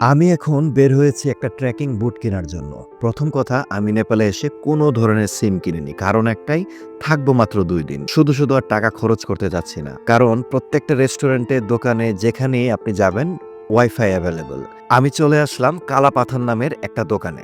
আমি এখন বের হয়েছি একটা ট্রেকিং বুট কেনার জন্য। প্রথম কথা, আমি নেপালে এসে কোনো ধরনের সিম কিনিনি। কারণ একটাই, থাকবো মাত্র ২ দিন। শুধু আর টাকা খরচ করতে যাচ্ছি না। কারণ প্রত্যেকটা রেস্টুরেন্টে, দোকানে যেখানেই আপনি যাবেন ওয়াইফাই অ্যাভেলেবল। আমি চলে আসলাম কালাপাথান নামের একটা দোকানে।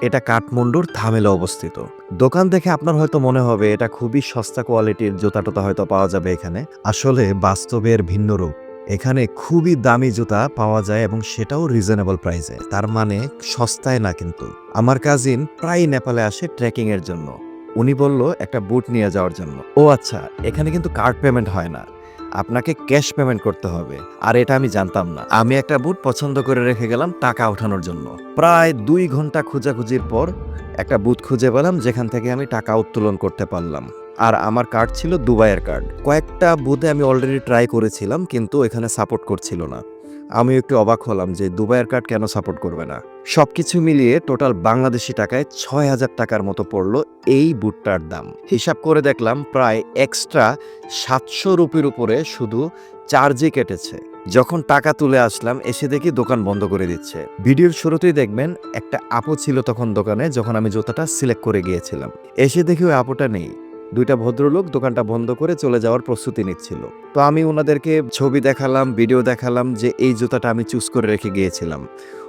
এটা কাঠমান্ডুর ধামেলে অবস্থিত। দোকান দেখে আপনার হয়তো মনে হবে এটা খুবই সস্তা কোয়ালিটির জুতা-টুতা হয়তো পাওয়া যাবে এখানে। আসলে বাস্তবের ভিন্ন রূপ। এখানে খুবই দামি জুতা পাওয়া যায় এবং সেটাও রিজনেবল প্রাইসে। তার মানে সস্তায় না কিন্তু। আমার কাজিন প্রায়ই নেপালে আসে ট্রেকিং এর জন্য। উনি বলল একটা বুট নিয়ে যাওয়ার জন্য। ও আচ্ছা, এখানে কিন্তু কার্ড পেমেন্ট হয় না। আপনাকে ক্যাশ পেমেন্ট করতে হবে। আর এটা আমি জানতাম না। আমি একটা বুট পছন্দ করে রেখে গেলাম টাকা ওঠানোর জন্য। প্রায় ২ ঘন্টা খোঁজাখুঁজির পর একটা বুথ খুঁজে পেলাম যেখান থেকে আমি টাকা উত্তোলন করতে পারলাম। আর আমার কার্ড ছিল দুবাইয়ের কার্ড। কয়েকটা বুথে আমি অলরেডি ট্রাই করেছিলাম কিন্তু এখানে সাপোর্ট করছিল না। আমি একটু অবাক হলাম যে দুবাইয়ের কার্ড কেন সাপোর্ট করবে না। সবকিছু মিলিয়ে টোটাল বাংলাদেশি টাকায় ৬,০০০ টাকার মতো পড়লো এই বুটটার দাম। হিসাব করে দেখলাম প্রায় এক্সট্রা ৭০০ রুপির উপরে শুধু চার্জই কেটেছে। যখন টাকা তুলে আসলাম এসে দেখি দোকান বন্ধ করে দিচ্ছে। ভিডিওর শুরুতেই দেখবেন একটা আপু ছিল তখন দোকানে যখন আমি জুতাটা সিলেক্ট করে গিয়েছিলাম। এসে দেখি ওই আপুটা নেই। ২টা ভদ্রলোক দোকানটা বন্ধ করে চলে যাওয়ার প্রস্তুতি নিচ্ছিল। তো আমি ওনাদেরকে ছবি দেখালাম, ভিডিও দেখালাম যে এই জুতাটা আমি চুজ করে রেখে গিয়েছিলাম।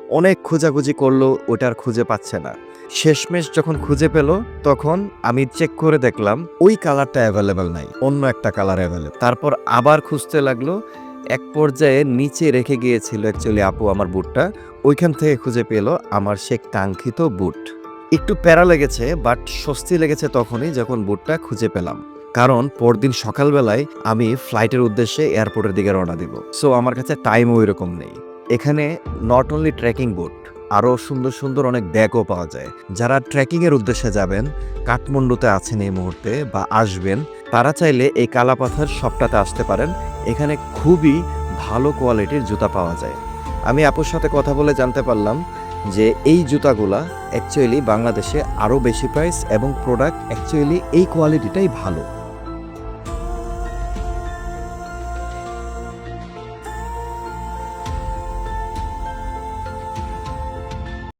অনেক খোঁজাখুঁজি করলো, ওটা আর খুঁজে পাচ্ছে না। শেষমেশ যখন খুঁজে পেল তখন আমি চেক করে দেখলাম ওই কালারটা অ্যাভেলেবল নাই, অন্য একটা কালার অ্যাভেলেবল। তারপর আবার খুঁজতে লাগলো। এক পর্যায়ে নিচে রেখে গিয়েছিল অ্যাকচুয়ালি আপু আমার বুটটা। ওইখান থেকে খুঁজে পেল আমার সে কাঙ্ক্ষিত বুট। একটু প্যারা লেগেছে বাট স্বস্তি লেগেছে তখনই যখন বুটটা খুঁজে পেলাম। কারণ পরদিন সকালবেলায় আমি ফ্লাইটের উদ্দেশ্যে এয়ারপোর্টের দিকে রওনা দিব। সো আমার কাছে টাইমও ওইরকম নেই। এখানে নট অনলি ট্রেকিং বুট, আরও সুন্দর অনেক ব্যাগও পাওয়া যায়। যারা ট্রেকিংয়ের উদ্দেশ্যে যাবেন, কাঠমান্ডুতে আছেন এই মুহূর্তে বা আসবেন, তারা চাইলে এই কালাপাথার শপটাতে আসতে পারেন। এখানে খুবই ভালো কোয়ালিটির জুতা পাওয়া যায়। আমি আপুর সাথে কথা বলে জানতে পারলাম যে এই জুতাগুলা অ্যাকচুয়ালি বাংলাদেশে আরও বেশি প্রাইস এবং প্রোডাক্ট অ্যাকচুয়ালি এই কোয়ালিটিটাই ভালো।